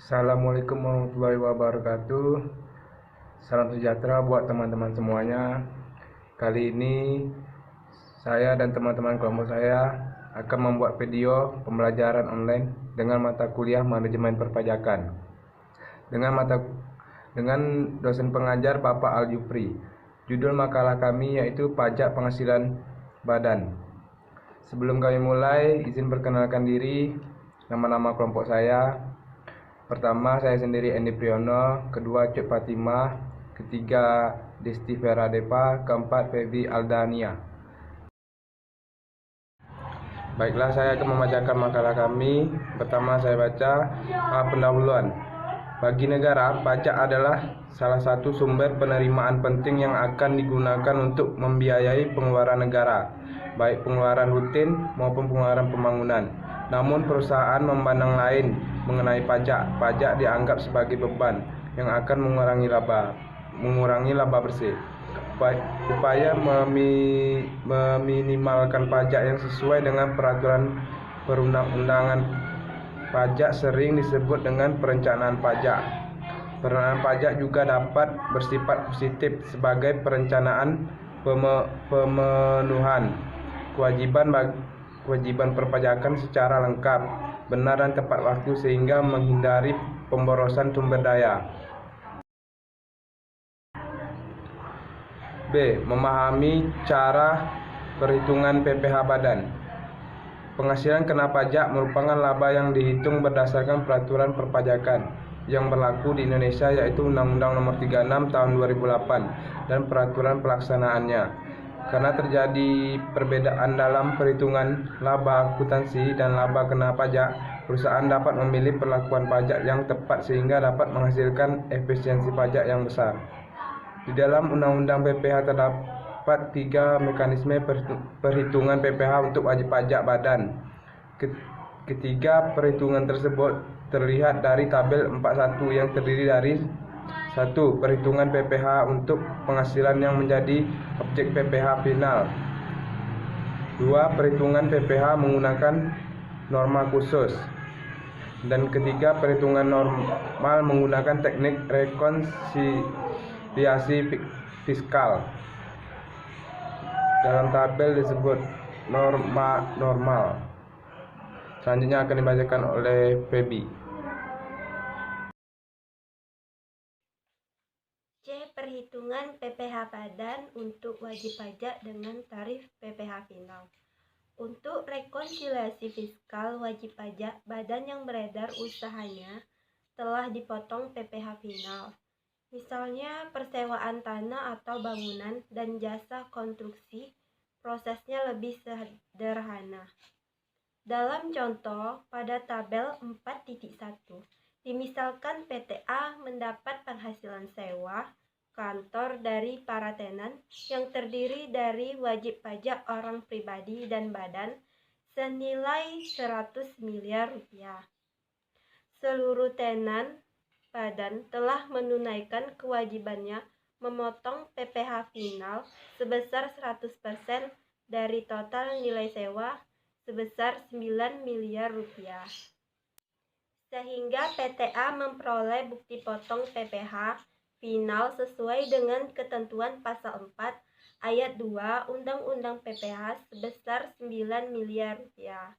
Assalamualaikum warahmatullahi wabarakatuh. Salam sejahtera buat teman-teman semuanya. Kali ini saya dan teman-teman kelompok saya akan membuat video pembelajaran online dengan mata kuliah manajemen perpajakan dengan dosen pengajar Bapak Al-Jufri. Judul makalah kami yaitu pajak penghasilan badan. Sebelum kami mulai, izin perkenalkan diri, nama-nama kelompok saya. Pertama, saya sendiri Endi Priyono, kedua Cut Fatimah, ketiga Desti Vera Depa, keempat Febi Aldania. Baiklah, saya akan membacakan makalah kami. Pertama saya baca pendahuluan. Bagi negara, pajak adalah salah satu sumber penerimaan penting yang akan digunakan untuk membiayai pengeluaran negara, baik pengeluaran rutin maupun pengeluaran pembangunan. Namun perusahaan memandang lain mengenai pajak. Pajak dianggap sebagai beban yang akan mengurangi laba bersih. Upaya meminimalkan pajak yang sesuai dengan peraturan perundang-undangan pajak sering disebut dengan perencanaan pajak. Perencanaan pajak juga dapat bersifat positif sebagai perencanaan pemenuhan kewajiban perpajakan secara lengkap, benar dan tepat waktu sehingga menghindari pemborosan sumber daya. B. Memahami cara perhitungan PPh badan. Penghasilan kena pajak merupakan laba yang dihitung berdasarkan peraturan perpajakan yang berlaku di Indonesia, yaitu Undang-Undang Nomor 36 Tahun 2008 dan peraturan pelaksanaannya. Karena terjadi perbedaan dalam perhitungan laba akuntansi dan laba kena pajak, perusahaan dapat memilih perlakuan pajak yang tepat sehingga dapat menghasilkan efisiensi pajak yang besar. Di dalam Undang-Undang PPh terdapat 3 mekanisme perhitungan PPh untuk wajib pajak badan. Ketiga perhitungan tersebut terlihat dari tabel 41 yang terdiri dari 1. Perhitungan PPh untuk penghasilan yang menjadi objek PPh final. 2. Perhitungan PPh menggunakan norma khusus. Dan ketiga, perhitungan normal menggunakan teknik rekonsiliasi fiskal. Dalam tabel disebut norma normal. Selanjutnya akan dibacakan oleh Febi. Perhitungan PPh badan untuk wajib pajak dengan tarif PPh final. Untuk rekonsiliasi fiskal wajib pajak, badan yang beredar usahanya telah dipotong PPh final. Misalnya persewaan tanah atau bangunan dan jasa konstruksi, prosesnya lebih sederhana. Dalam contoh pada tabel 4.1, dimisalkan PTA mendapat penghasilan sewa kantor dari para tenan yang terdiri dari wajib pajak orang pribadi dan badan senilai 100 miliar rupiah. Seluruh tenan badan telah menunaikan kewajibannya memotong PPh final sebesar 100% dari total nilai sewa sebesar 9 miliar rupiah. Sehingga PTA memperoleh bukti potong PPh final sesuai dengan ketentuan pasal 4 ayat 2 Undang-Undang PPh sebesar 9 miliar rupiah.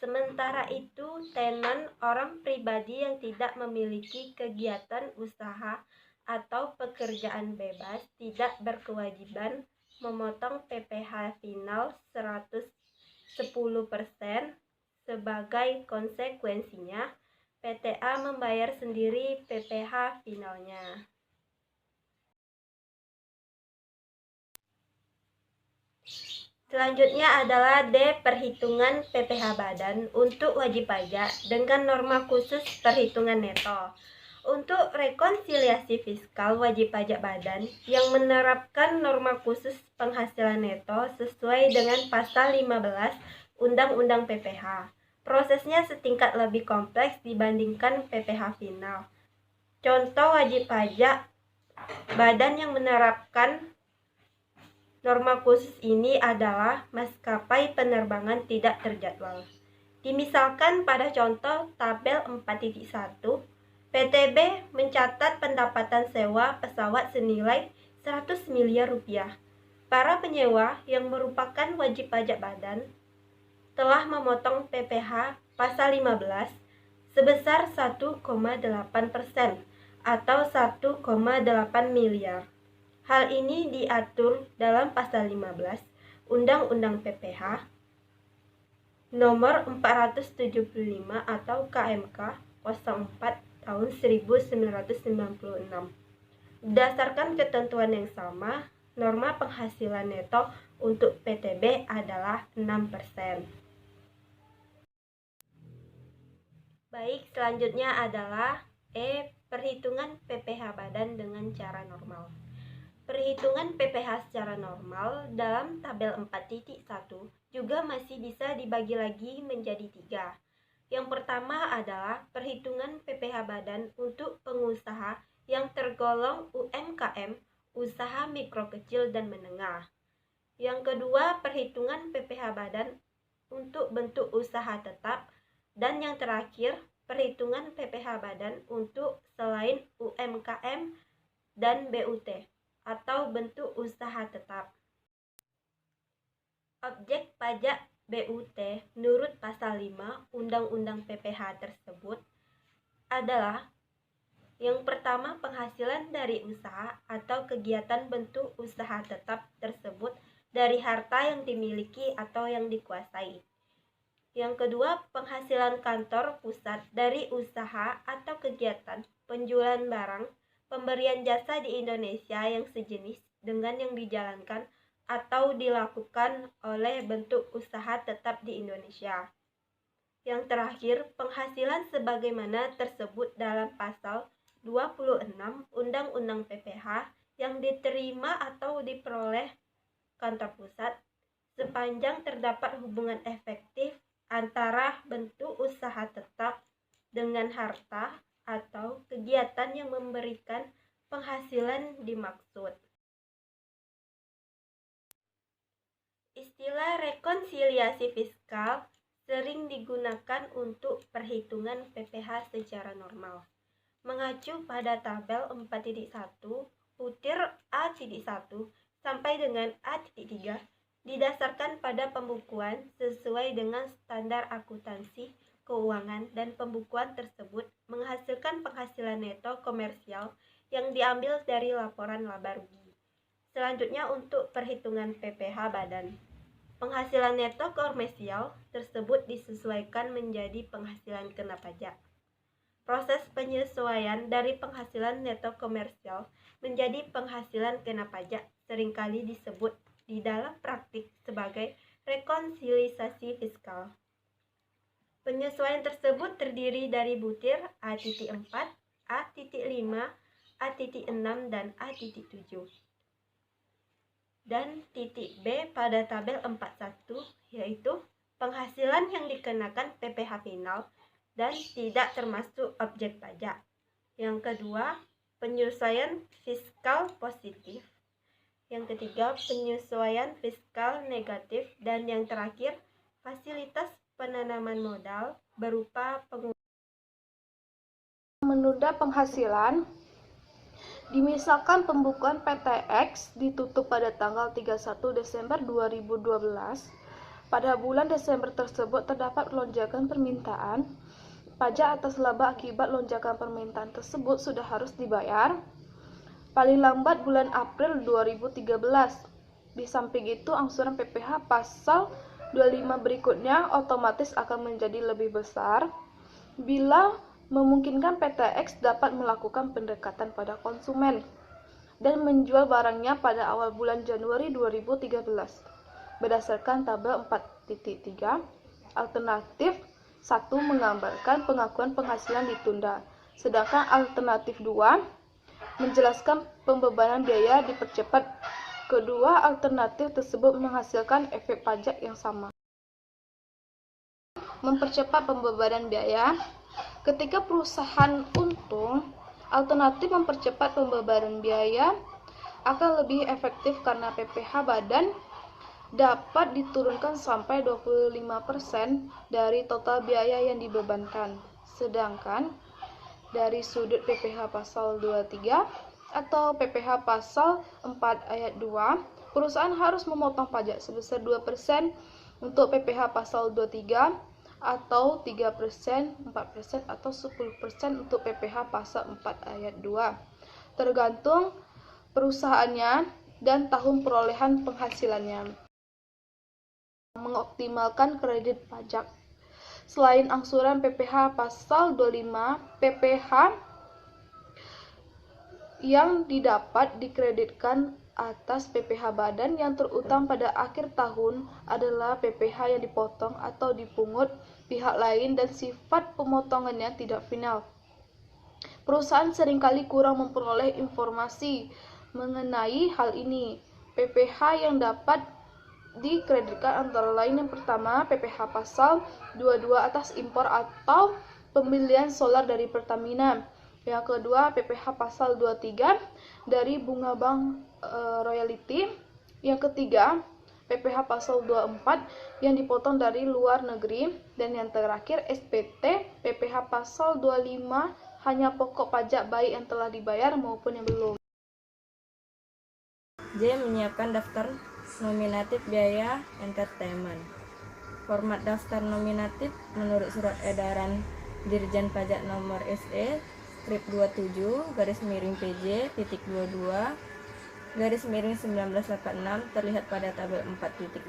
Sementara itu, tenan orang pribadi yang tidak memiliki kegiatan usaha atau pekerjaan bebas tidak berkewajiban memotong PPh final 110%. Sebagai konsekuensinya, PTA membayar sendiri PPh finalnya. Selanjutnya adalah D. Perhitungan PPh badan untuk wajib pajak dengan norma khusus perhitungan neto. Untuk rekonsiliasi fiskal wajib pajak badan yang menerapkan norma khusus penghasilan neto sesuai dengan pasal 15 Undang-Undang PPh. Prosesnya setingkat lebih kompleks dibandingkan PPh final. Contoh wajib pajak badan yang menerapkan norma khusus ini adalah maskapai penerbangan tidak terjadwal. Dimisalkan pada contoh tabel 4.1, PTB mencatat pendapatan sewa pesawat senilai 100 miliar rupiah. Para penyewa yang merupakan wajib pajak badan telah memotong PPh pasal 15 sebesar 1,8% atau 1,8 miliar. Hal ini diatur dalam pasal 15 Undang-Undang PPh nomor 475 atau KMK 04 tahun 1996. Berdasarkan ketentuan yang sama, norma penghasilan neto untuk PTB adalah 6%. Baik, selanjutnya adalah perhitungan PPh badan dengan cara normal. Perhitungan PPh secara normal dalam tabel 4.1 juga masih bisa dibagi lagi menjadi 3. Yang pertama adalah perhitungan PPh badan untuk pengusaha yang tergolong UMKM, usaha mikro kecil dan menengah. Yang kedua, perhitungan PPh badan untuk bentuk usaha tetap. Dan yang terakhir, perhitungan PPh badan untuk selain UMKM dan BUT atau bentuk usaha tetap. Objek pajak BUT menurut pasal 5 Undang-Undang PPh tersebut adalah yang pertama, penghasilan dari usaha atau kegiatan bentuk usaha tetap tersebut dari harta yang dimiliki atau yang dikuasai. Yang kedua, penghasilan kantor pusat dari usaha atau kegiatan penjualan barang, pemberian jasa di Indonesia yang sejenis dengan yang dijalankan atau dilakukan oleh bentuk usaha tetap di Indonesia. Yang terakhir, penghasilan sebagaimana tersebut dalam pasal 26 Undang-Undang PPh yang diterima atau diperoleh kantor pusat sepanjang terdapat hubungan efektif antara bentuk usaha tetap dengan harta atau kegiatan yang memberikan penghasilan dimaksud. Istilah rekonsiliasi fiskal sering digunakan untuk perhitungan PPh secara normal. Mengacu pada tabel 4.1 butir A.1 sampai dengan A.3 didasarkan pada pembukuan sesuai dengan standar akuntansi keuangan dan pembukuan tersebut menghasilkan penghasilan neto komersial yang diambil dari laporan laba rugi. Selanjutnya untuk perhitungan PPh badan. Penghasilan neto komersial tersebut disesuaikan menjadi penghasilan kena pajak. Proses penyesuaian dari penghasilan neto komersial menjadi penghasilan kena pajak seringkali disebut di dalam praktik sebagai rekonsiliasi fiskal. Penyesuaian tersebut terdiri dari butir A.4, A.5, A.6, dan A.7. Dan titik B pada tabel 41 yaitu penghasilan yang dikenakan PPh final dan tidak termasuk objek pajak. Yang kedua, penyesuaian fiskal positif. Yang ketiga, penyesuaian fiskal negatif. Dan yang terakhir, fasilitas penanaman modal berupa menunda penghasilan. Dimisalkan pembukuan PTX ditutup pada tanggal 31 Desember 2012. Pada bulan Desember tersebut terdapat lonjakan permintaan. Pajak atas laba akibat lonjakan permintaan tersebut sudah harus dibayar paling lambat bulan April 2013. Di samping itu, angsuran PPh pasal 25 berikutnya otomatis akan menjadi lebih besar bila memungkinkan PTX dapat melakukan pendekatan pada konsumen dan menjual barangnya pada awal bulan Januari 2013. Berdasarkan tabel 4.3, alternatif 1 menggambarkan pengakuan penghasilan ditunda, sedangkan alternatif 2 menjelaskan pembebanan biaya dipercepat. Kedua alternatif tersebut menghasilkan efek pajak yang sama. Mempercepat pembebanan biaya. Ketika perusahaan untung, alternatif mempercepat pembebanan biaya akan lebih efektif karena PPh badan dapat diturunkan sampai 25% dari total biaya yang dibebankan. Sedangkan dari sudut PPh pasal 23 atau PPh pasal 4 ayat 2, perusahaan harus memotong pajak sebesar 2% untuk PPh pasal 23 atau 3%, 4% atau 10% untuk PPh pasal 4 ayat 2, tergantung perusahaannya dan tahun perolehan penghasilannya. Mengoptimalkan kredit pajak. Selain angsuran PPh pasal 25, PPh yang didapat dikreditkan atas PPh badan yang terutang pada akhir tahun adalah PPh yang dipotong atau dipungut pihak lain dan sifat pemotongannya tidak final. Perusahaan seringkali kurang memperoleh informasi mengenai hal ini. PPh yang dapat dikreditkan antara lain yang pertama, PPh pasal 22 atas impor atau pembelian solar dari Pertamina. Yang kedua, PPh pasal 23 dari bunga bank royalty. Yang ketiga, PPh pasal 24 yang dipotong dari luar negeri. Dan yang terakhir, SPT PPh pasal 25 hanya pokok pajak baik yang telah dibayar maupun yang belum. J. Menyiapkan daftar nominatif biaya entertainment. Format daftar nominatif menurut Surat Edaran Dirjen Pajak Nomor SE Strip 27 PJ titik 22 1986 terlihat pada tabel 4.5.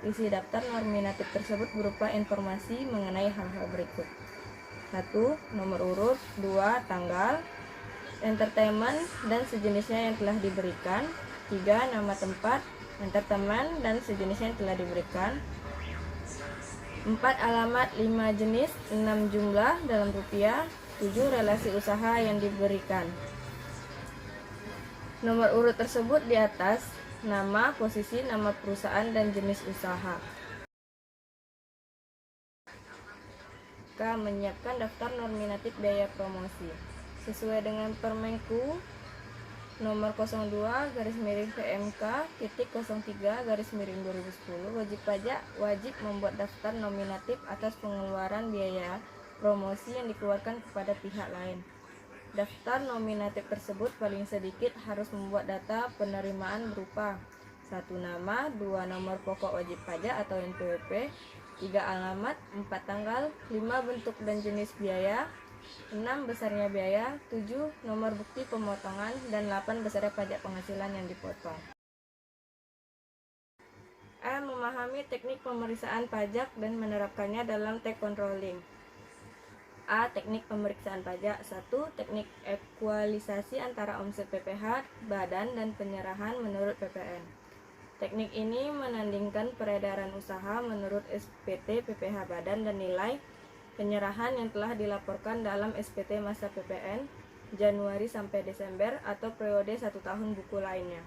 Isi daftar nominatif tersebut berupa informasi mengenai hal-hal berikut: 1. Nomor urut. 2. Tanggal entertainment dan sejenisnya yang telah diberikan. 3. Nama tempat entertainment dan sejenisnya yang telah diberikan. 4. Alamat. 5. Jenis. 6. Jumlah dalam rupiah. 7. Relasi usaha yang diberikan. Nomor urut tersebut di atas: nama, posisi, nama perusahaan, dan jenis usaha. K. Menyiapkan daftar nominatif biaya promosi. Sesuai dengan Permenku nomor 02/PMK.03/2010, wajib pajak wajib membuat daftar nominatif atas pengeluaran biaya promosi yang dikeluarkan kepada pihak lain. Daftar nominatif tersebut paling sedikit harus membuat data penerimaan berupa: 1. Nama. 2. Nomor pokok wajib pajak atau NPWP. 3. Alamat. 4. Tanggal. 5. Bentuk dan jenis biaya. 6. Besarnya biaya. 7. Nomor bukti pemotongan. Dan 8. Besarnya pajak penghasilan yang dipotong. A. Memahami teknik pemeriksaan pajak dan menerapkannya dalam tax controlling. A. Teknik pemeriksaan pajak. 1. Teknik ekualisasi antara omset PPh badan dan penyerahan menurut PPN. Teknik ini menandingkan peredaran usaha menurut SPT PPh badan dan nilai penyerahan yang telah dilaporkan dalam SPT masa PPN Januari sampai Desember atau periode 1 tahun buku lainnya.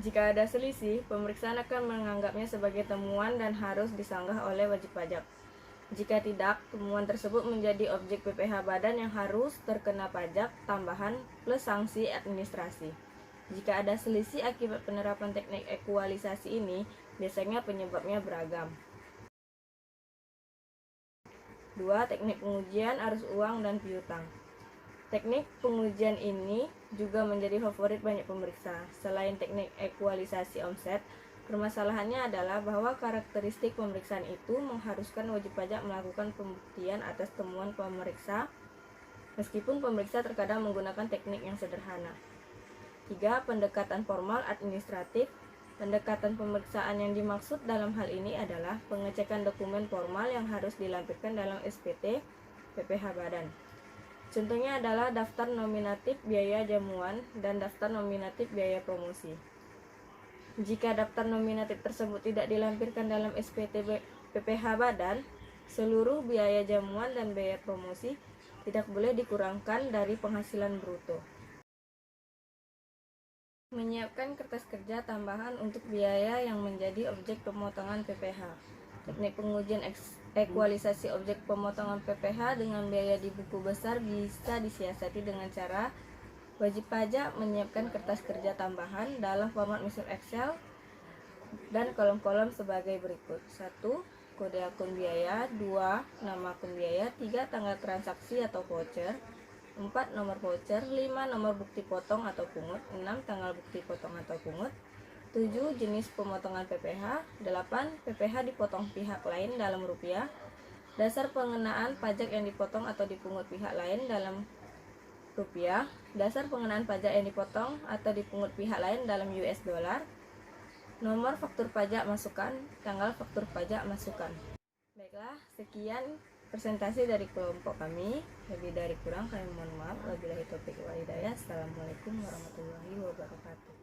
Jika ada selisih, pemeriksaan akan menganggapnya sebagai temuan dan harus disanggah oleh wajib pajak. Jika tidak, temuan tersebut menjadi objek PPh badan yang harus terkena pajak tambahan plus sanksi administrasi. Jika ada selisih akibat penerapan teknik ekualisasi ini, biasanya penyebabnya beragam. 2. Teknik pengujian arus uang dan piutang. Teknik pengujian ini juga menjadi favorit banyak pemeriksa. Selain teknik ekualisasi omset, permasalahannya adalah bahwa karakteristik pemeriksaan itu mengharuskan wajib pajak melakukan pembuktian atas temuan pemeriksa, meskipun pemeriksa terkadang menggunakan teknik yang sederhana. 3. Pendekatan formal administratif. Pendekatan pemeriksaan yang dimaksud dalam hal ini adalah pengecekan dokumen formal yang harus dilampirkan dalam SPT PPh badan. Contohnya adalah daftar nominatif biaya jamuan dan daftar nominatif biaya promosi. Jika daftar nominatif tersebut tidak dilampirkan dalam SPT PPh badan, seluruh biaya jamuan dan biaya promosi tidak boleh dikurangkan dari penghasilan bruto. Menyiapkan kertas kerja tambahan untuk biaya yang menjadi objek pemotongan PPh. Teknik pengujian ekualisasi objek pemotongan PPh dengan biaya di buku besar bisa disiasati dengan cara wajib pajak menyiapkan kertas kerja tambahan dalam format mesin Excel dan kolom-kolom sebagai berikut. 1. kode akun biaya, 2 nama akun biaya, 3 tanggal transaksi atau voucher, 4 nomor voucher, 5 nomor bukti potong atau pungut, 6 tanggal bukti potong atau pungut, 7 jenis pemotongan PPh, 8 PPh dipotong pihak lain dalam rupiah, dasar pengenaan pajak yang dipotong atau dipungut pihak lain dalam rupiah, dasar pengenaan pajak yang dipotong atau dipungut pihak lain dalam US dollar, nomor faktur pajak masukan, tanggal faktur pajak masukan. Baiklah, sekian presentasi dari kelompok kami. Lebih dari kurang kami mohon maaf. Wabillahi taufiq wal hidayah. Assalamualaikum warahmatullahi wabarakatuh.